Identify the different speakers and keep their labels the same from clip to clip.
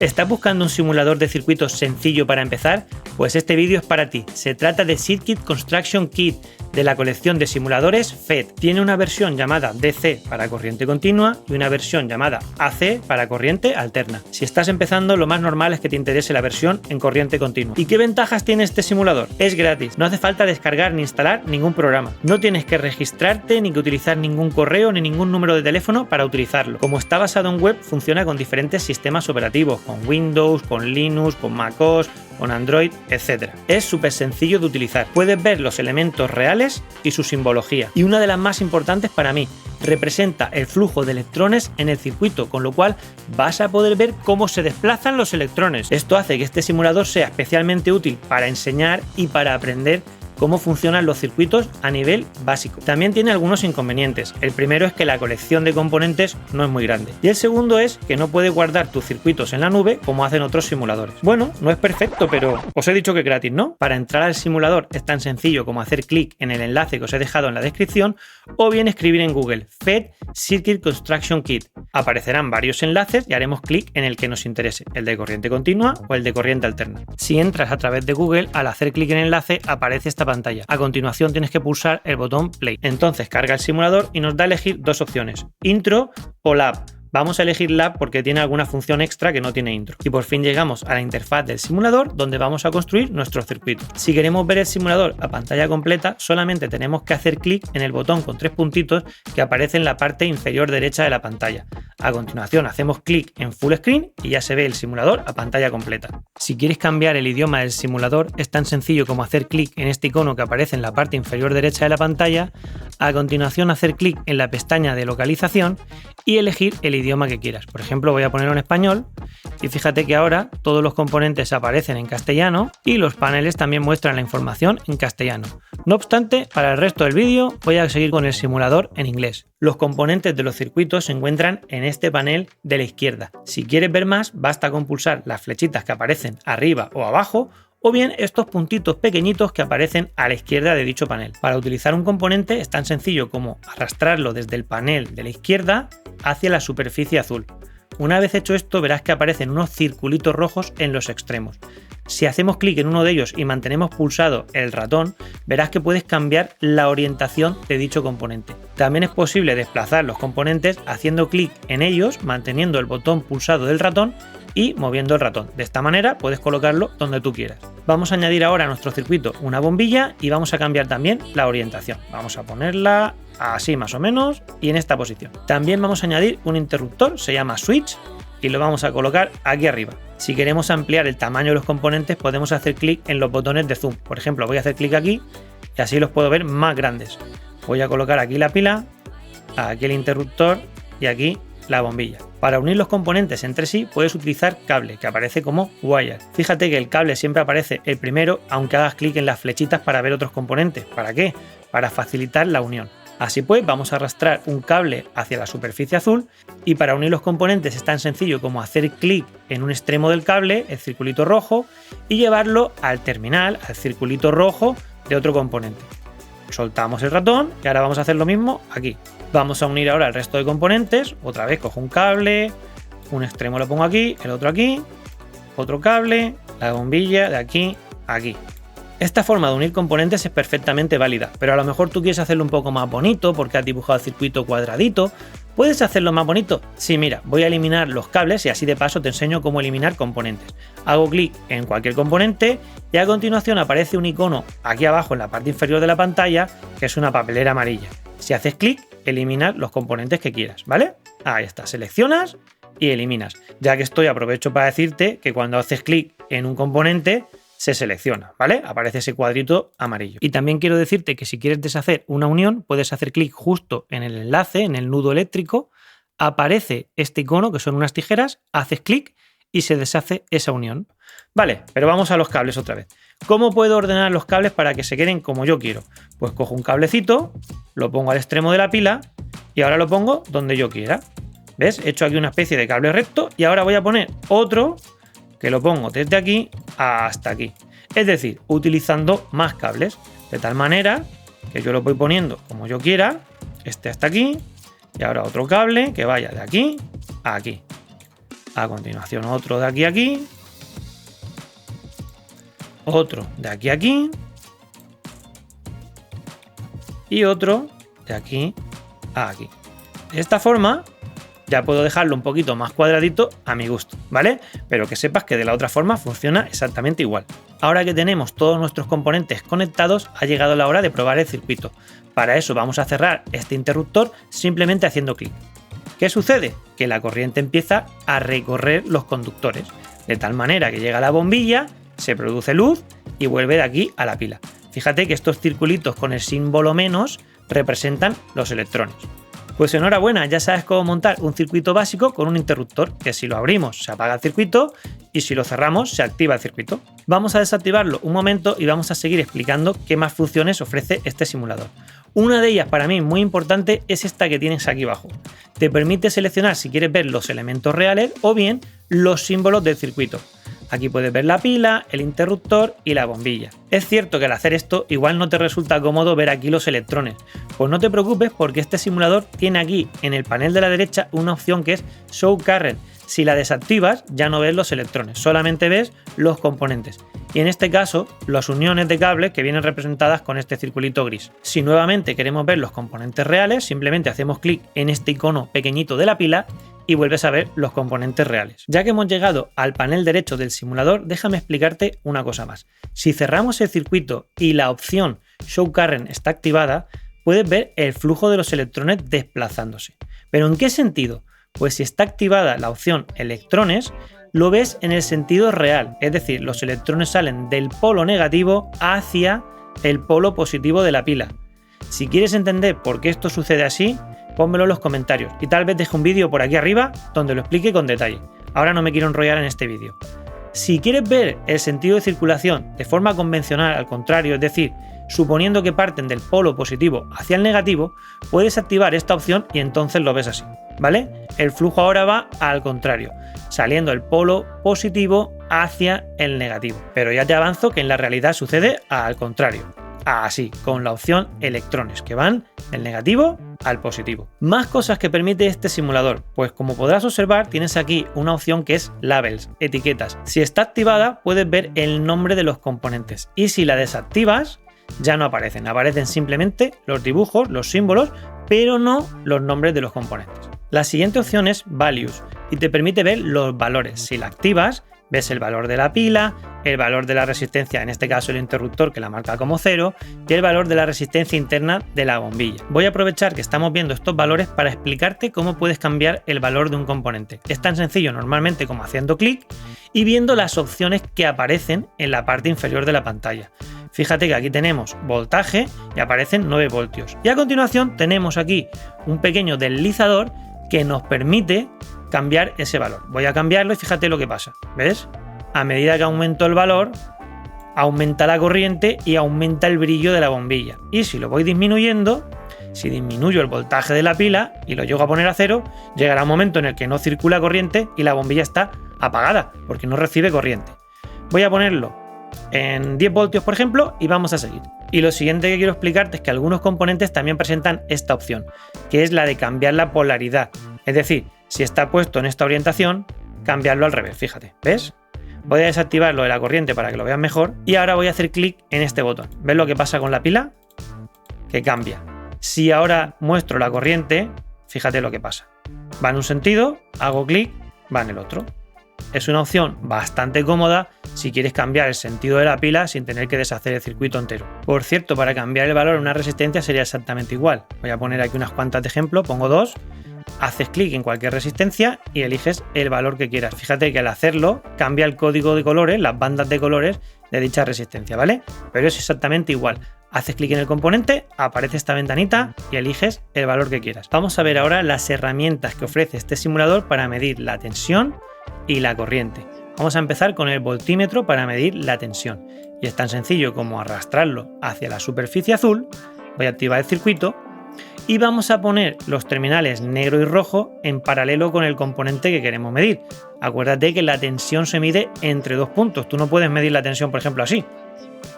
Speaker 1: ¿Estás buscando un simulador de circuitos sencillo para empezar? Pues este vídeo es para ti. Se trata de Circuit Construction Kit, de la colección de simuladores FET. Tiene una versión llamada DC para corriente continua y una versión llamada AC para corriente alterna. Si estás empezando, lo más normal es que te interese la versión en corriente continua. ¿Y qué ventajas tiene este simulador? Es gratis, no hace falta descargar ni instalar ningún programa. No tienes que registrarte ni que utilizar ningún correo ni ningún número de teléfono para utilizarlo. Como está basado en web, funciona con diferentes sistemas operativos, con Windows, con Linux, con MacOS, con Android, etc. Es súper sencillo de utilizar. Puedes ver los elementos reales y su simbología. Y una de las más importantes para mí, representa el flujo de electrones en el circuito, con lo cual vas a poder ver cómo se desplazan los electrones. Esto hace que este simulador sea especialmente útil para enseñar y para aprender cómo funcionan los circuitos a nivel básico. También tiene algunos inconvenientes. El primero es que la colección de componentes no es muy grande. Y el segundo es que no puedes guardar tus circuitos en la nube como hacen otros simuladores. Bueno, no es perfecto, pero os he dicho que es gratis, ¿no? Para entrar al simulador es tan sencillo como hacer clic en el enlace que os he dejado en la descripción o bien escribir en Google FET Circuit Construction Kit. Aparecerán varios enlaces y haremos clic en el que nos interese, el de corriente continua o el de corriente alterna. Si entras a través de Google, al hacer clic en el enlace aparece esta pantalla. A continuación tienes que pulsar el botón Play. Entonces carga el simulador y nos da a elegir dos opciones, Intro o Lab. Vamos a elegir Lab porque tiene alguna función extra que no tiene intro. Y por fin llegamos a la interfaz del simulador donde vamos a construir nuestro circuito. Si queremos ver el simulador a pantalla completa, solamente tenemos que hacer clic en el botón con tres puntitos que aparece en la parte inferior derecha de la pantalla. A continuación hacemos clic en Full Screen y ya se ve el simulador a pantalla completa. Si quieres cambiar el idioma del simulador, es tan sencillo como hacer clic en este icono que aparece en la parte inferior derecha de la pantalla. A continuación hacer clic en la pestaña de localización y elegir el idioma que quieras. Por ejemplo, voy a ponerlo en español y fíjate que ahora todos los componentes aparecen en castellano y los paneles también muestran la información en castellano. No obstante, para el resto del vídeo voy a seguir con el simulador en inglés. Los componentes de los circuitos se encuentran en este panel de la izquierda. Si quieres ver más, basta con pulsar las flechitas que aparecen arriba o abajo o bien estos puntitos pequeñitos que aparecen a la izquierda de dicho panel. Para utilizar un componente es tan sencillo como arrastrarlo desde el panel de la izquierda hacia la superficie azul. Una vez hecho esto, verás que aparecen unos circulitos rojos en los extremos. Si hacemos clic en uno de ellos y mantenemos pulsado el ratón, verás que puedes cambiar la orientación de dicho componente. También es posible desplazar los componentes haciendo clic en ellos, manteniendo el botón pulsado del ratón y moviendo el ratón. De esta manera puedes colocarlo donde tú quieras. Vamos a añadir ahora a nuestro circuito una bombilla y vamos a cambiar también la orientación. Vamos a ponerla así más o menos y en esta posición. También vamos a añadir un interruptor, se llama switch, y lo vamos a colocar aquí arriba. Si queremos ampliar el tamaño de los componentes podemos hacer clic en los botones de zoom. Por ejemplo, voy a hacer clic aquí y así los puedo ver más grandes. Voy a colocar aquí la pila, aquí el interruptor y aquí la bombilla. Para unir los componentes entre sí puedes utilizar cable, que aparece como wire. Fíjate que el cable siempre aparece el primero, aunque hagas clic en las flechitas para ver otros componentes. ¿Para qué? Para facilitar la unión. Así pues, vamos a arrastrar un cable hacia la superficie azul y para unir los componentes es tan sencillo como hacer clic en un extremo del cable, el circulito rojo, y llevarlo al terminal, al circulito rojo de otro componente. Soltamos el ratón y ahora vamos a hacer lo mismo aquí. Vamos a unir ahora el resto de componentes. Otra vez cojo un cable, un extremo lo pongo aquí, el otro aquí, otro cable, la bombilla de aquí a aquí. Esta forma de unir componentes es perfectamente válida, pero a lo mejor tú quieres hacerlo un poco más bonito porque has dibujado el circuito cuadradito. ¿Puedes hacerlo más bonito? Sí, mira, voy a eliminar los cables y así de paso te enseño cómo eliminar componentes. Hago clic en cualquier componente y a continuación aparece un icono aquí abajo en la parte inferior de la pantalla que es una papelera amarilla. Si haces clic, eliminas los componentes que quieras, ¿vale? Ahí está, seleccionas y eliminas. Ya que estoy, aprovecho para decirte que cuando haces clic en un componente se selecciona, ¿vale? Aparece ese cuadrito amarillo. Y también quiero decirte que si quieres deshacer una unión, puedes hacer clic justo en el enlace, en el nudo eléctrico, aparece este icono que son unas tijeras, haces clic y se deshace esa unión. Vale, pero vamos a los cables otra vez. ¿Cómo puedo ordenar los cables para que se queden como yo quiero? Pues cojo un cablecito, lo pongo al extremo de la pila y ahora lo pongo donde yo quiera. ¿Ves? He hecho aquí una especie de cable recto y ahora voy a poner otro que lo pongo desde aquí hasta aquí. Es decir, utilizando más cables, de tal manera que yo lo voy poniendo como yo quiera, este hasta aquí, y ahora otro cable que vaya de aquí a aquí. A continuación otro de aquí a aquí. Otro de aquí a aquí. Y otro de aquí a aquí. De esta forma ya puedo dejarlo un poquito más cuadradito a mi gusto, ¿vale? Pero que sepas que de la otra forma funciona exactamente igual. Ahora que tenemos todos nuestros componentes conectados, ha llegado la hora de probar el circuito. Para eso vamos a cerrar este interruptor simplemente haciendo clic. ¿Qué sucede? Que la corriente empieza a recorrer los conductores, de tal manera que llega a la bombilla, se produce luz y vuelve de aquí a la pila. Fíjate que estos circulitos con el símbolo menos representan los electrones. Pues enhorabuena, ya sabes cómo montar un circuito básico con un interruptor, que si lo abrimos se apaga el circuito y si lo cerramos se activa el circuito. Vamos a desactivarlo un momento y vamos a seguir explicando qué más funciones ofrece este simulador. Una de ellas para mí muy importante es esta que tienes aquí abajo. Te permite seleccionar si quieres ver los elementos reales o bien los símbolos del circuito. Aquí puedes ver la pila, el interruptor y la bombilla. Es cierto que al hacer esto igual no te resulta cómodo ver aquí los electrones. Pues no te preocupes porque este simulador tiene aquí en el panel de la derecha una opción que es Show Current. Si la desactivas ya no ves los electrones, solamente ves los componentes. Y en este caso las uniones de cables que vienen representadas con este circulito gris. Si nuevamente queremos ver los componentes reales, simplemente hacemos clic en este icono pequeñito de la pila y vuelves a ver los componentes reales. Ya que hemos llegado al panel derecho del simulador, déjame explicarte una cosa más. Si cerramos el circuito y la opción Show Current está activada, puedes ver el flujo de los electrones desplazándose. ¿Pero en qué sentido? Pues si está activada la opción electrones, lo ves en el sentido real, es decir, los electrones salen del polo negativo hacia el polo positivo de la pila. Si quieres entender por qué esto sucede así, pónmelo en los comentarios y tal vez deje un vídeo por aquí arriba donde lo explique con detalle. Ahora no me quiero enrollar en este vídeo. Si quieres ver el sentido de circulación de forma convencional, al contrario, es decir, suponiendo que parten del polo positivo hacia el negativo, puedes activar esta opción y entonces lo ves así, ¿vale? El flujo ahora va al contrario, saliendo del polo positivo hacia el negativo. Pero ya te avanzo que en la realidad sucede al contrario. Así, con la opción electrones, que van del negativo al positivo. Más cosas que permite este simulador, pues como podrás observar tienes aquí una opción que es Labels, etiquetas. Si está activada puedes ver el nombre de los componentes y si la desactivas ya no aparecen, aparecen simplemente los dibujos, los símbolos, pero no los nombres de los componentes. La siguiente opción es Values y te permite ver los valores. Si la activas, ves el valor de la pila, el valor de la resistencia, en este caso el interruptor que la marca como 0, y el valor de la resistencia interna de la bombilla. Voy a aprovechar que estamos viendo estos valores para explicarte cómo puedes cambiar el valor de un componente. Es tan sencillo normalmente como haciendo clic y viendo las opciones que aparecen en la parte inferior de la pantalla. Fíjate que aquí tenemos voltaje y aparecen 9 voltios. Y a continuación tenemos aquí un pequeño deslizador que nos permite cambiar ese valor. Voy a cambiarlo y fíjate lo que pasa. ¿Ves? A medida que aumento el valor, aumenta la corriente y aumenta el brillo de la bombilla. Y si lo voy disminuyendo, si disminuyo el voltaje de la pila y lo llego a poner a 0, llegará un momento en el que no circula corriente y la bombilla está apagada porque no recibe corriente. Voy a ponerlo en 10 voltios, por ejemplo, y vamos a seguir. Y lo siguiente que quiero explicarte es que algunos componentes también presentan esta opción, que es la de cambiar la polaridad. Es decir, si está puesto en esta orientación, cambiarlo al revés, fíjate, ¿ves? Voy a desactivar lo de la corriente para que lo veas mejor y ahora voy a hacer clic en este botón. ¿Ves lo que pasa con la pila? Que cambia. Si ahora muestro la corriente, fíjate lo que pasa. Va en un sentido, hago clic, va en el otro. Es una opción bastante cómoda si quieres cambiar el sentido de la pila sin tener que deshacer el circuito entero. Por cierto, para cambiar el valor de una resistencia sería exactamente igual. Voy a poner aquí unas cuantas de ejemplo, pongo 2, haces clic en cualquier resistencia y eliges el valor que quieras. Fíjate que al hacerlo cambia el código de colores, las bandas de colores de dicha resistencia, ¿vale? Pero es exactamente igual. Haces clic en el componente, aparece esta ventanita y eliges el valor que quieras. Vamos a ver ahora las herramientas que ofrece este simulador para medir la tensión y la corriente. Vamos a empezar con el voltímetro para medir la tensión. Y es tan sencillo como arrastrarlo hacia la superficie azul. Voy a activar el circuito y vamos a poner los terminales negro y rojo en paralelo con el componente que queremos medir. Acuérdate que la tensión se mide entre 2 puntos. Tú no puedes medir la tensión, por ejemplo, así.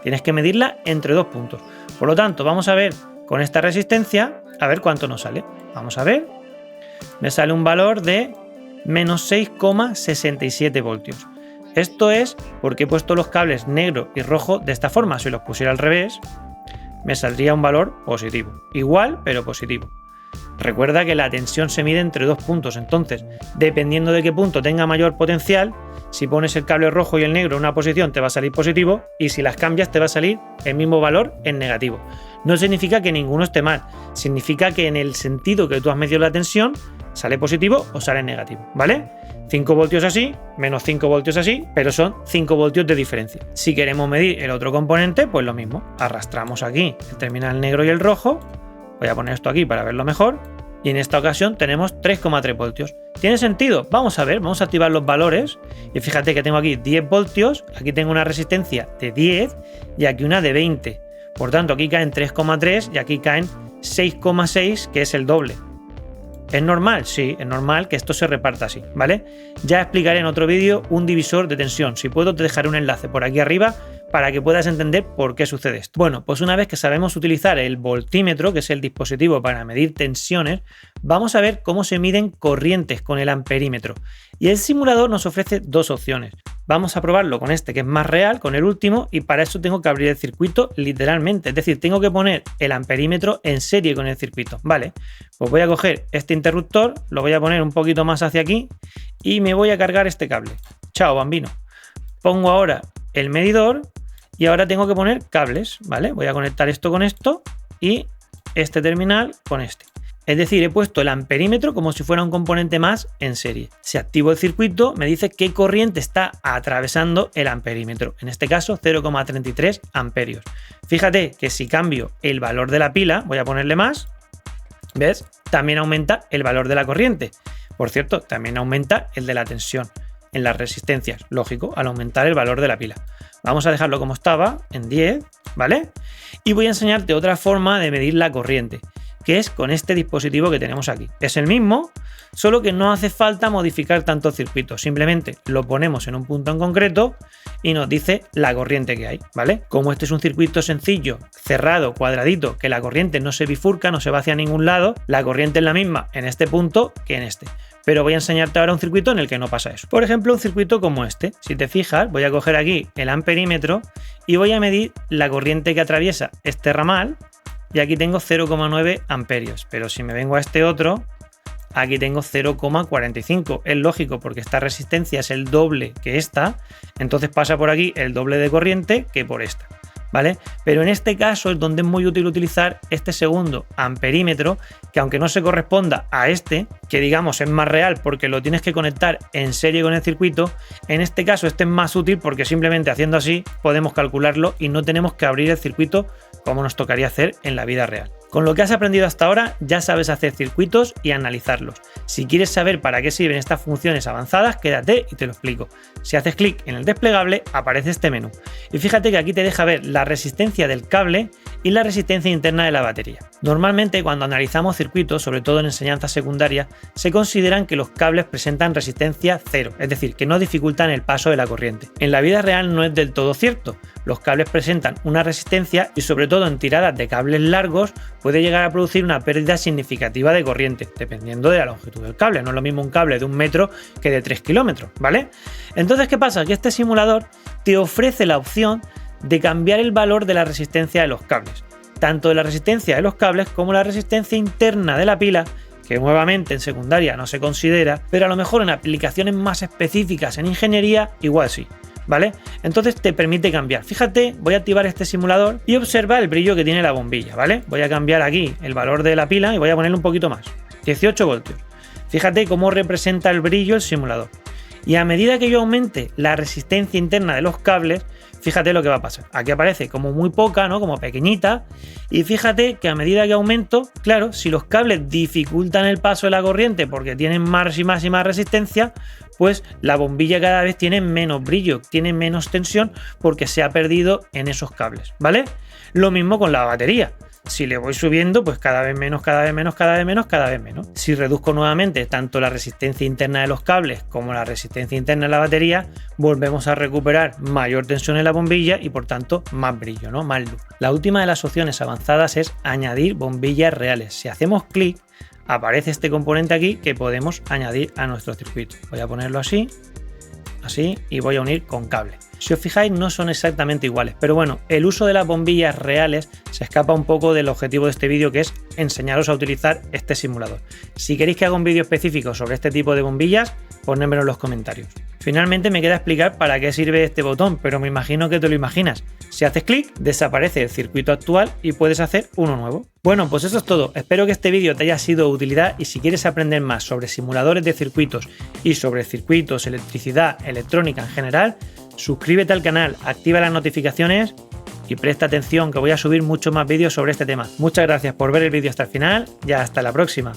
Speaker 1: Tienes que medirla entre 2 puntos. Por lo tanto, vamos a ver con esta resistencia, a ver cuánto nos sale. Vamos a ver. Me sale un valor de menos 6,67 voltios. Esto es porque he puesto los cables negro y rojo de esta forma. Si los pusiera al revés, me saldría un valor positivo. Igual, pero positivo. Recuerda que la tensión se mide entre dos puntos, entonces, dependiendo de qué punto tenga mayor potencial, si pones el cable rojo y el negro en una posición te va a salir positivo y si las cambias te va a salir el mismo valor en negativo. No significa que ninguno esté mal, significa que en el sentido que tú has medido la tensión sale positivo o sale negativo, ¿vale? 5 voltios así, menos 5 voltios así, pero son 5 voltios de diferencia. Si queremos medir el otro componente, pues lo mismo. Arrastramos aquí el terminal negro y el rojo. Voy a poner esto aquí para verlo mejor. Y en esta ocasión tenemos 3,3 voltios. ¿Tiene sentido? Vamos a ver, vamos a activar los valores. Y fíjate que tengo aquí 10 voltios, aquí tengo una resistencia de 10 y aquí una de 20. Por tanto, aquí caen 3,3 y aquí caen 6,6, que es el doble. ¿Es normal? Sí, es normal que esto se reparta así, ¿vale? Ya explicaré en otro vídeo un divisor de tensión. Si puedo, te dejaré un enlace por aquí arriba para que puedas entender por qué sucede esto. Bueno, pues una vez que sabemos utilizar el voltímetro, que es el dispositivo para medir tensiones, vamos a ver cómo se miden corrientes con el amperímetro. Y el simulador nos ofrece dos opciones. Vamos a probarlo con este, que es más real, con el último, y para eso tengo que abrir el circuito literalmente. Es decir, tengo que poner el amperímetro en serie con el circuito. Vale, pues voy a coger este interruptor, lo voy a poner un poquito más hacia aquí y me voy a cargar este cable. Chao, bambino. Pongo ahora el medidor y ahora tengo que poner cables, ¿vale? Voy a conectar esto con esto y este terminal con este. Es decir, he puesto el amperímetro como si fuera un componente más en serie. Si activo el circuito, me dice qué corriente está atravesando el amperímetro. En este caso, 0,33 amperios. Fíjate que si cambio el valor de la pila, voy a ponerle más, ¿ves? También aumenta el valor de la corriente. Por cierto, también aumenta el de la tensión en las resistencias. Lógico, al aumentar el valor de la pila. Vamos a dejarlo como estaba, en 10, ¿vale? Y voy a enseñarte otra forma de medir la corriente, que es con este dispositivo que tenemos aquí. Es el mismo, solo que no hace falta modificar tanto el circuito. Simplemente lo ponemos en un punto en concreto y nos dice la corriente que hay, ¿vale? Como este es un circuito sencillo, cerrado, cuadradito, que la corriente no se bifurca, no se va hacia ningún lado, la corriente es la misma en este punto que en este. Pero voy a enseñarte ahora un circuito en el que no pasa eso. Por ejemplo, un circuito como este. Si te fijas, voy a coger aquí el amperímetro y voy a medir la corriente que atraviesa este ramal. Y aquí tengo 0,9 amperios. Pero si me vengo a este otro, aquí tengo 0,45. Es lógico porque esta resistencia es el doble que esta. Entonces pasa por aquí el doble de corriente que por esta, ¿vale? Pero en este caso es donde es muy útil utilizar este segundo amperímetro, que aunque no se corresponda a este, que digamos es más real porque lo tienes que conectar en serie con el circuito, en este caso este es más útil porque simplemente haciendo así podemos calcularlo y no tenemos que abrir el circuito como nos tocaría hacer en la vida real. Con lo que has aprendido hasta ahora ya sabes hacer circuitos y analizarlos. Si quieres saber para qué sirven estas funciones avanzadas, quédate y te lo explico. Si haces clic en el desplegable aparece este menú. Y fíjate que aquí te deja ver la resistencia del cable y la resistencia interna de la batería. Normalmente cuando analizamos circuitos, sobre todo en enseñanza secundaria, se consideran que los cables presentan resistencia cero, es decir, que no dificultan el paso de la corriente. En la vida real no es del todo cierto. Los cables presentan una resistencia y sobre todo en tiradas de cables largos puede llegar a producir una pérdida significativa de corriente, dependiendo de la longitud del cable. No es lo mismo un cable de 1 metro que de 3 kilómetros, ¿vale? Entonces, ¿qué pasa? Que este simulador te ofrece la opción de cambiar el valor de la resistencia de los cables, tanto de la resistencia de los cables como la resistencia interna de la pila, que nuevamente en secundaria no se considera, pero a lo mejor en aplicaciones más específicas en ingeniería igual sí, ¿vale? Entonces te permite cambiar. Fíjate, voy a activar este simulador y observa el brillo que tiene la bombilla, ¿vale? Voy a cambiar aquí el valor de la pila y voy a ponerle un poquito más, 18 voltios. Fíjate cómo representa el brillo el simulador. Y a medida que yo aumente la resistencia interna de los cables, fíjate lo que va a pasar. Aquí aparece como muy poca, ¿no? Como pequeñita. Y fíjate que a medida que aumento, claro, si los cables dificultan el paso de la corriente porque tienen más y más y más resistencia, pues la bombilla cada vez tiene menos brillo, tiene menos tensión porque se ha perdido en esos cables, ¿vale? Lo mismo con la batería. Si le voy subiendo, pues cada vez menos, cada vez menos, cada vez menos, cada vez menos. Si reduzco nuevamente tanto la resistencia interna de los cables como la resistencia interna de la batería, volvemos a recuperar mayor tensión en la bombilla y por tanto más brillo, ¿no? Más luz. La última de las opciones avanzadas es añadir bombillas reales. Si hacemos clic, aparece este componente aquí que podemos añadir a nuestro circuito. Voy a ponerlo así, y voy a unir con cable. Si os fijáis, no son exactamente iguales, pero bueno, el uso de las bombillas reales se escapa un poco del objetivo de este vídeo, que es enseñaros a utilizar este simulador. Si queréis que haga un vídeo específico sobre este tipo de bombillas, ponedmelo en los comentarios. Finalmente me queda explicar para qué sirve este botón, pero me imagino que te lo imaginas. Si haces clic, desaparece el circuito actual y puedes hacer uno nuevo. Bueno, pues eso es todo. Espero que este vídeo te haya sido de utilidad, y si quieres aprender más sobre simuladores de circuitos y sobre circuitos, electricidad, electrónica en general, suscríbete al canal, activa las notificaciones y presta atención, que voy a subir muchos más vídeos sobre este tema. Muchas gracias por ver el vídeo hasta el final y hasta la próxima.